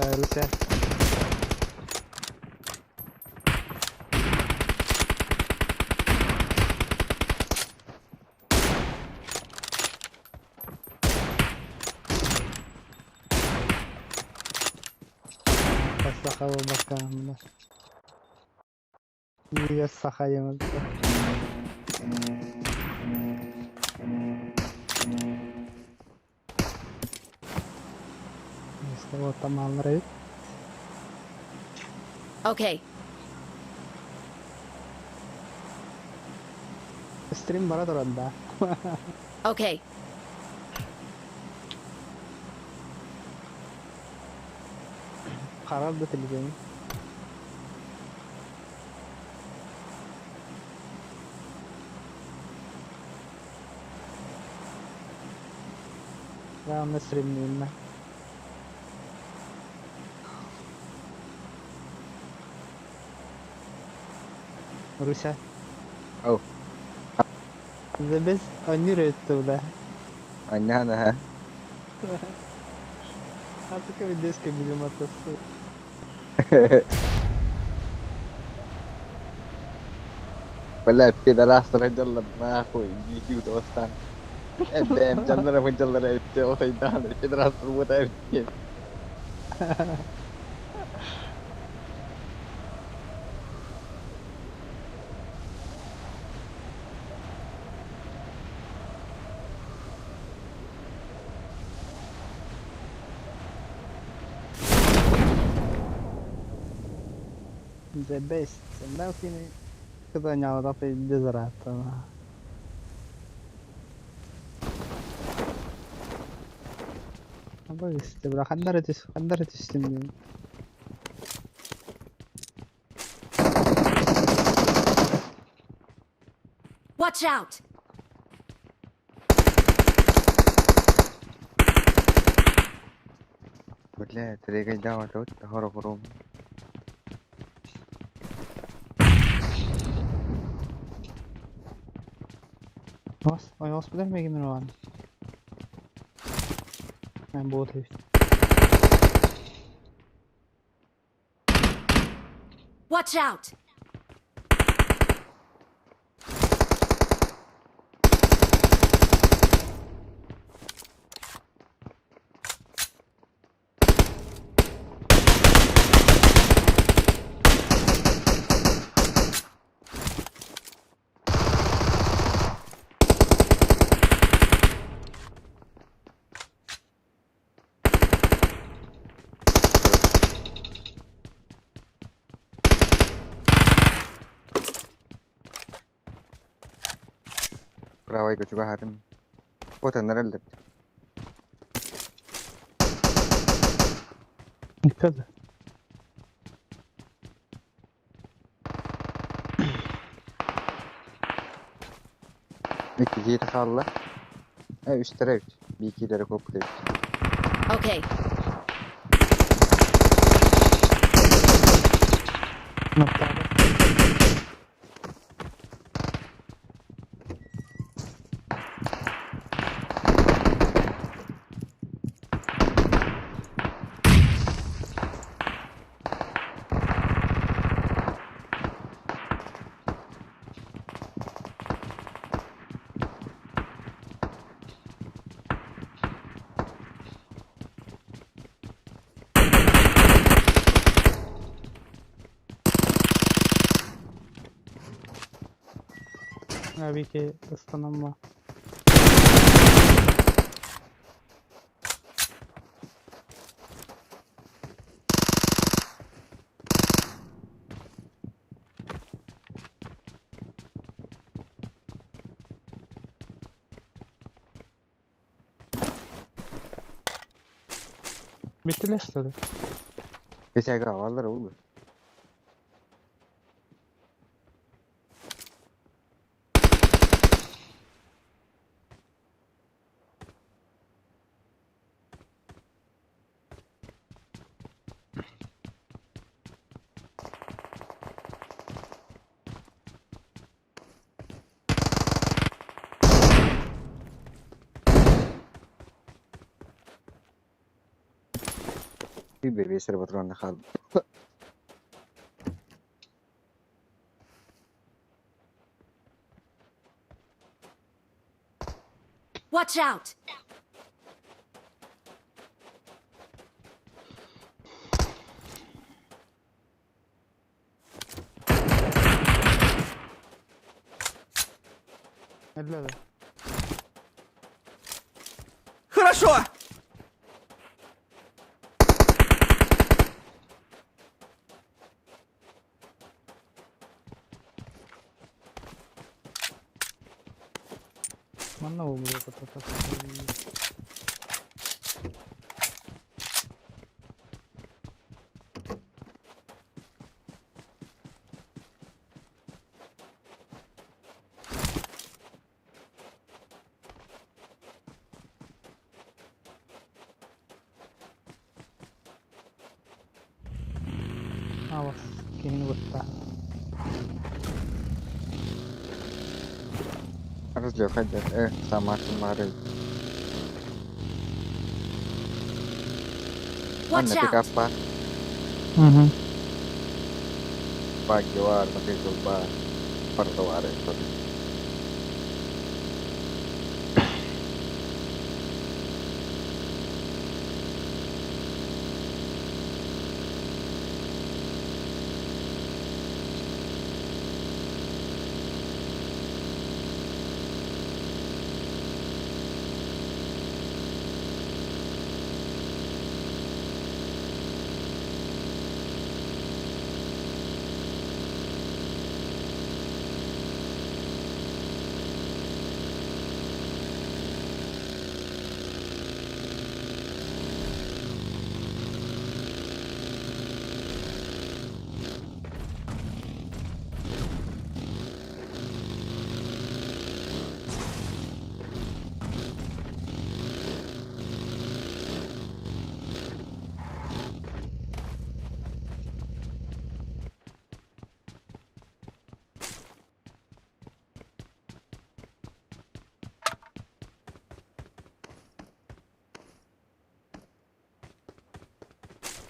Öyleyse. Saka bakalım. İyi sakayımız. İşte o tamamları. Okay. Stream bana da. Okay. Karardı televizyonu. Devamlı streamliyim ben. Rusya. Oh, The best on YouTube. aneh ha. Artık bir desk bilim atası. Wala pederasta jallar ma ako'y video to stan. Dem jallar ite o say dan pederasta mo tayo. The best. Ben seni kazanyalı da bir dizaratta. Bak işte bırak kandaret üstünde. Watch out! Wala talaga daw to horo horo. Ay hospital mi gidiyor o an? Ben bu otel. Watch out! Rawai ko juga harim. O tanral lat. Dikkat et. Bir kişi takalla. Üstere bir iki lira koptu. Okay. Noktada. Tabii ki ıslanma. Bittiler işte. Bisa ga wallar oldu. بيصير بطرون خالد. Watch out! இல்ல இல்ல Хорошо! மண்ணை உபயோகப்பட்ட بس كاين وقتها رجلي خدر ايه سامعك المعرض. Watch أنا out! تكفى باق جوار نقيس البار فرد وارد.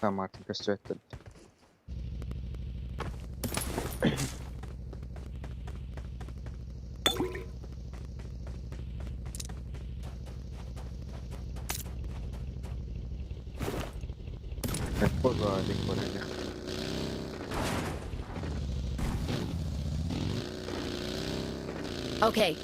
سامعك كسرت. فوق عليك ولا عليك. Okay.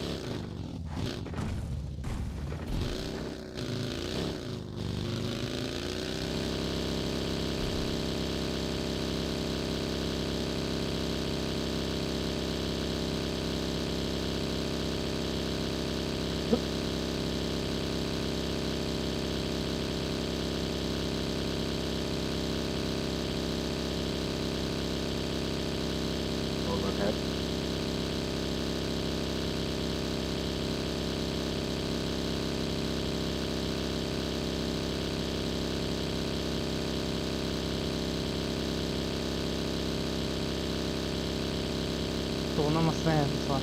overhead. طولنا مصرية صح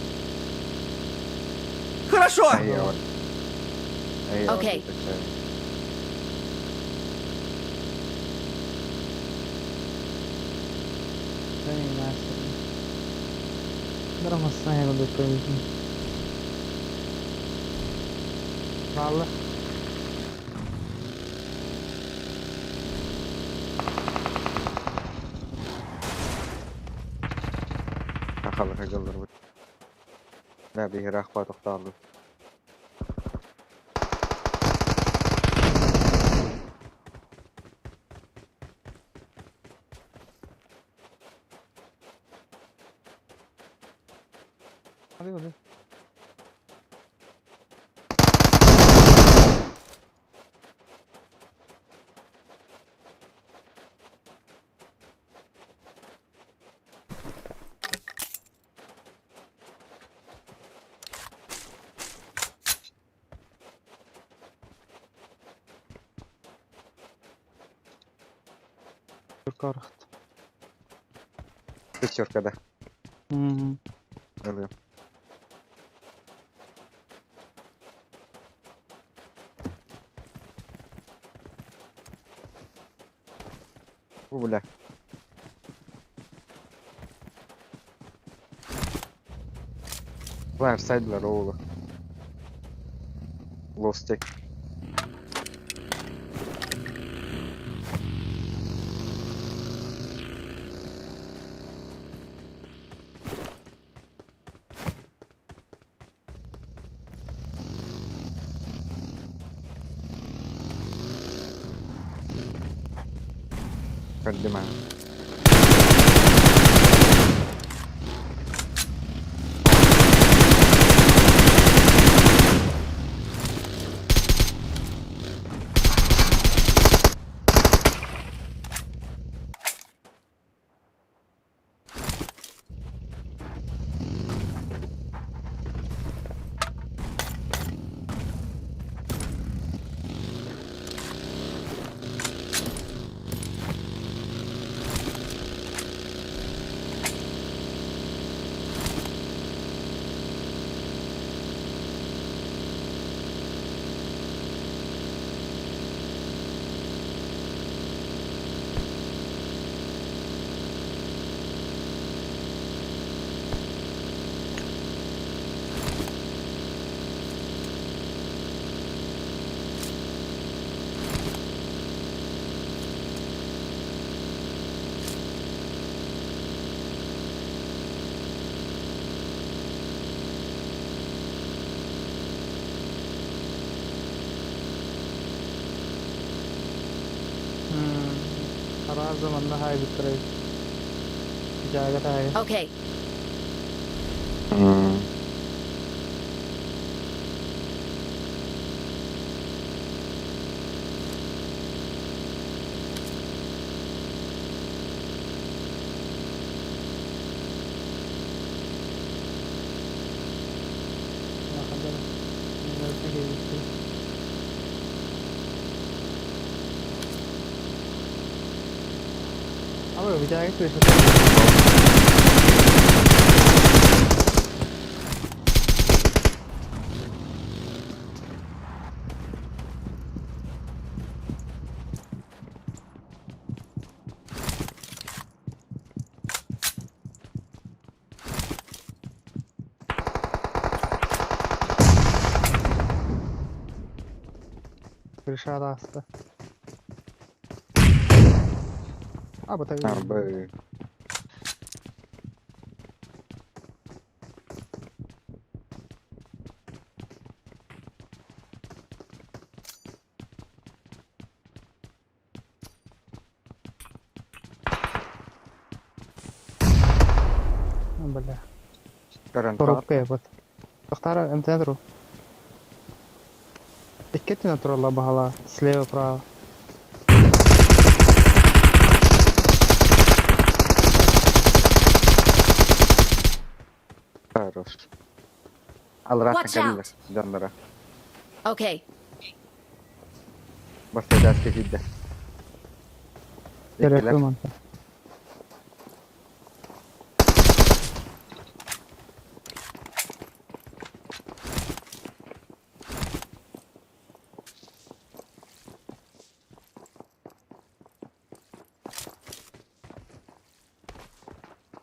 Хорошо! ايوه ايوه Okay. زي ناس درا مصرية قد يكون والله خبر هجلر لا به راخبة تختار له. هذه كرهت تشير كده. امم يلا ولا ظهر سايد لروبة لوستيك قدمها خلاص زماننا هاي بالطريق جاية هاي Okay. ما خلنا نلتقي بالطريق. أبغى بجاية ليش إرشاد عسته أبغى تغير أربعة بالله كرنت تروح كيف تختار أنت تروح إكتنا تروح الله بهلا سليو برا تعرف على راسك Watch جنة out. جنرة Okay. بس جاست جدا تريك إكلك من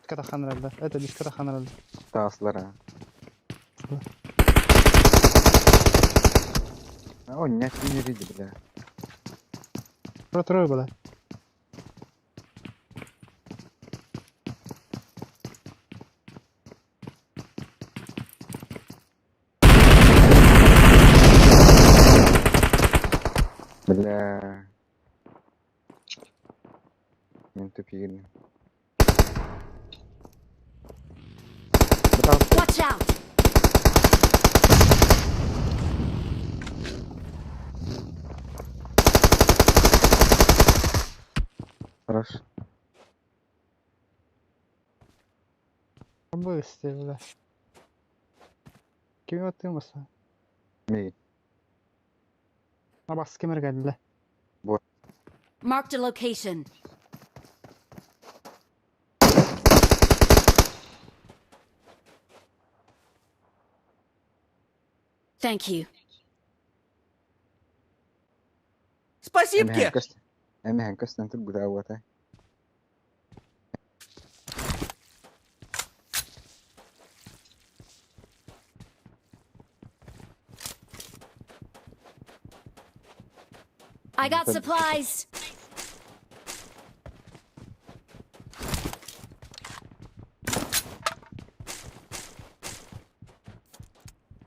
كده خنر الله إيه تديش كده خنر الله تاصلرها ogni fine ridere تروح بلا بالله انت فين بتعرف Watch out. خلاص أبغى يستوي كيف يوتي مثلا مي ما بس كم رجع له Marked a location. Thank you. امي هنكست انت بتاوته I got supplies.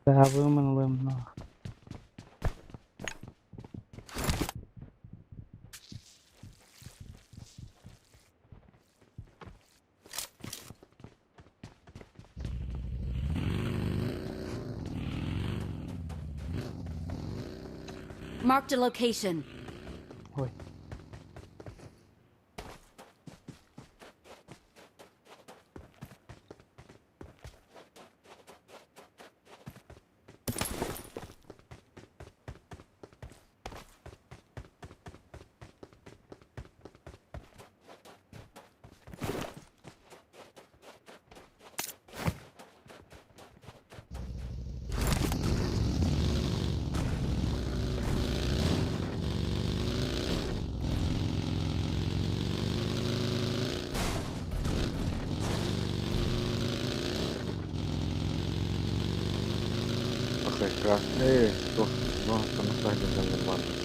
ذهبوا ضمن. Marked a location. Oi. Okej, kraft. Tuh. Sama saja dengan banget.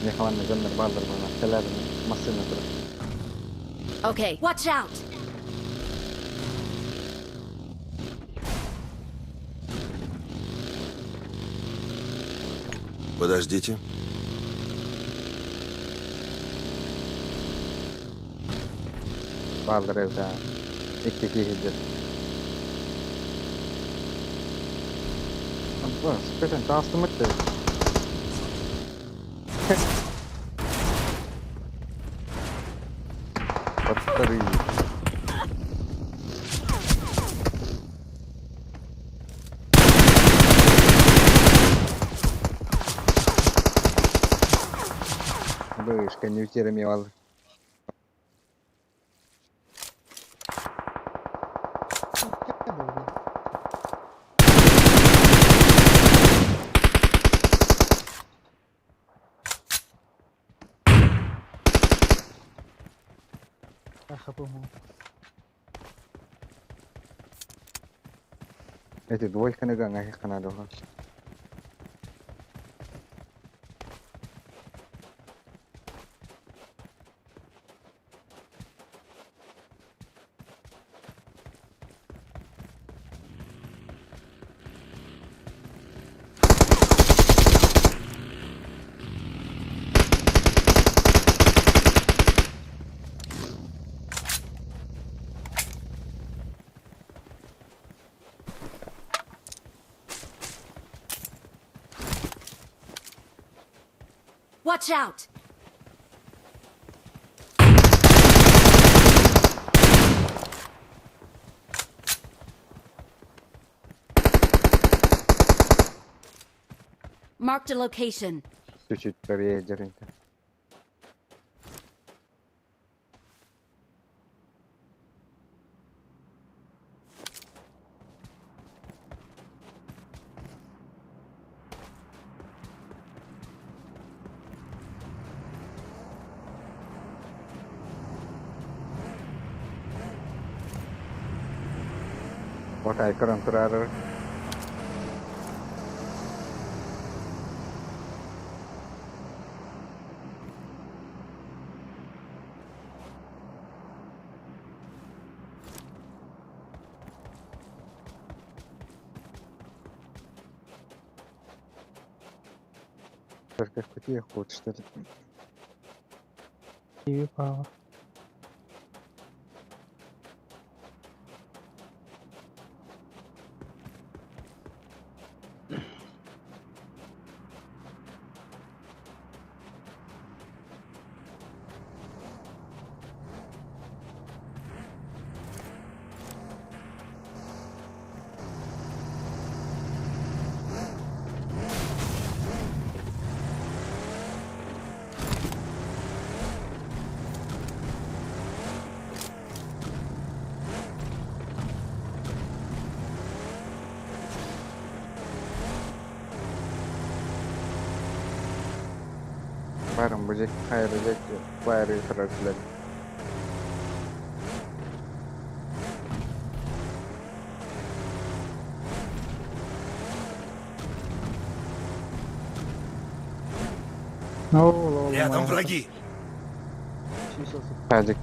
Ini kawan dengan bandar mana? Kelar masih nak. Okay, watch out. Подождите. Bandar itu. İki hijab. Apa? Sekarang tahu macam. Batteri. Aduh, sekarang ujian mewah. أخذوهم. Itu dua ikan juga nggak ikan ada orang. Watch out. Marked a location. Чуть-чуть правее держите. Вот айкаран турар. Только какие ход, что ли? TV power. Barang bujik, air bujik, air terus lagi. Ne oldu oğlum? Рядом hayatım? враги. Geçmiş olsun. Gelecek.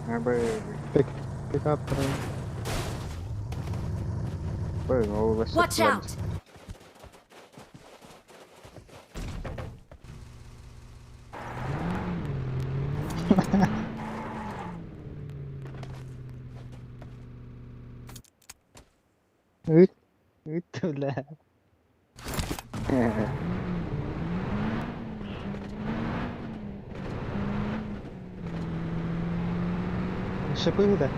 Ha böyle. Pick up train. Böyle ulaşıp Watch out! Üt. Üt öyle. Szykuj de.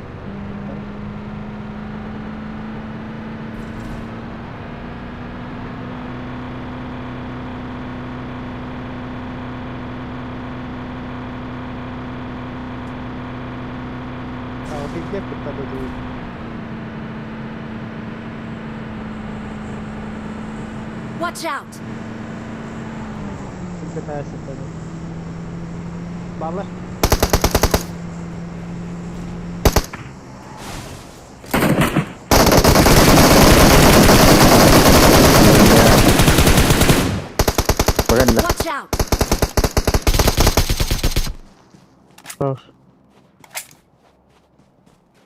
А ты где тут тогда ты? Watch out! Ты пытаешься тогда. Бабла. Brenda. Watch out! Что ж.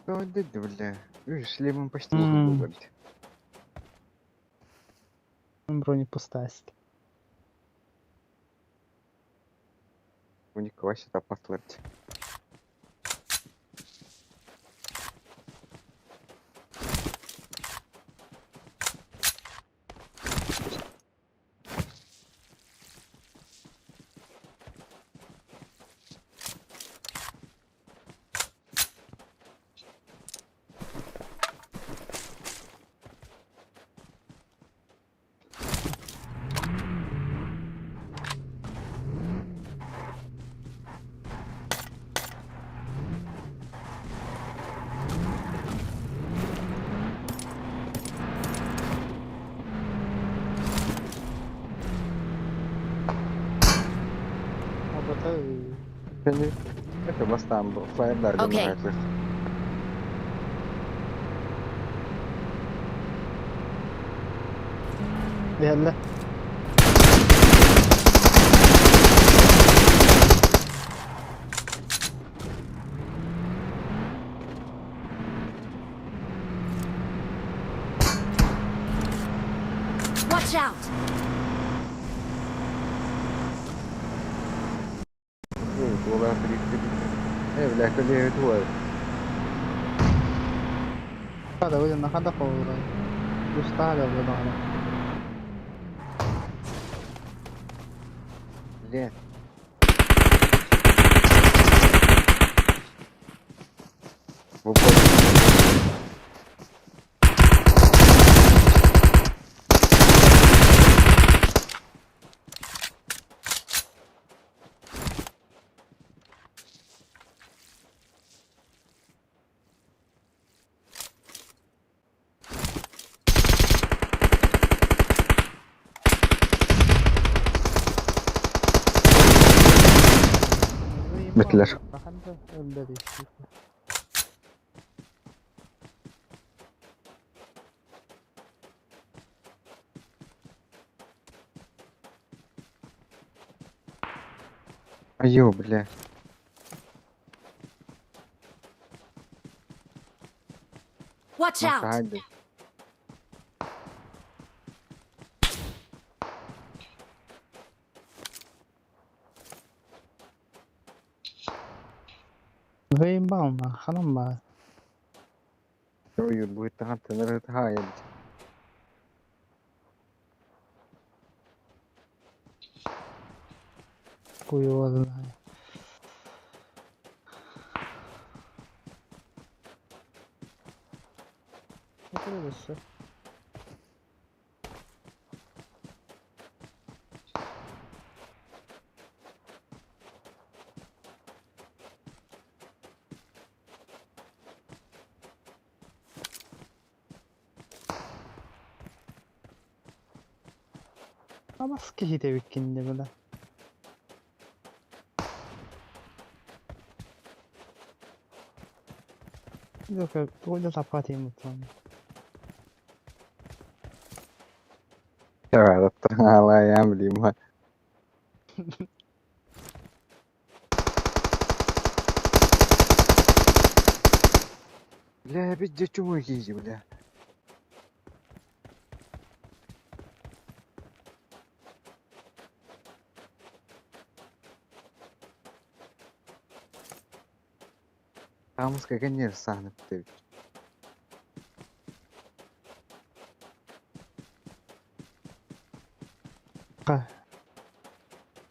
Что это, бля? Видишь, левым почти М. могу говорить. Брони пустасть. У них вообще там послать. Абата. Seni это бастан был. Флайердар Окей. демократия. Yalla. Watch out! Ну, была бля, коллега твой. هذا وين هذا فور. يستاهل ولا لا؟ Бля. В упор. Bittiler. Hadi öldü işte. Аю, бля. Watch Маша, out! hadi. Заебал на халамба. Ой, будет танцы на рытхае. Хуй его знает. Это все. Ama sıkı hide vikindi böyle. Yok yok, tôiจะสับคอทีมหมดทั้ง Ya Rabbi hala ya bileyim ha. لا بجي تشوفه يجي ولا Vamos que ganhar sana teve.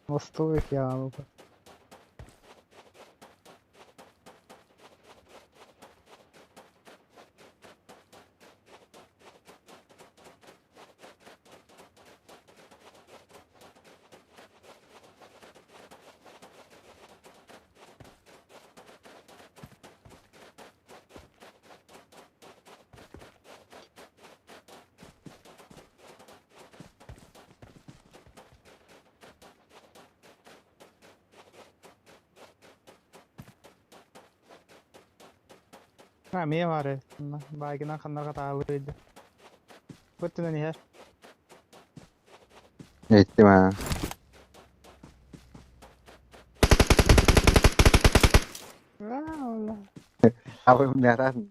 Восток ya bu. Ha me var ya. Bagina kanlar katalıydı. Kötü ne her. Ettim ha. Allah. Apa beneran?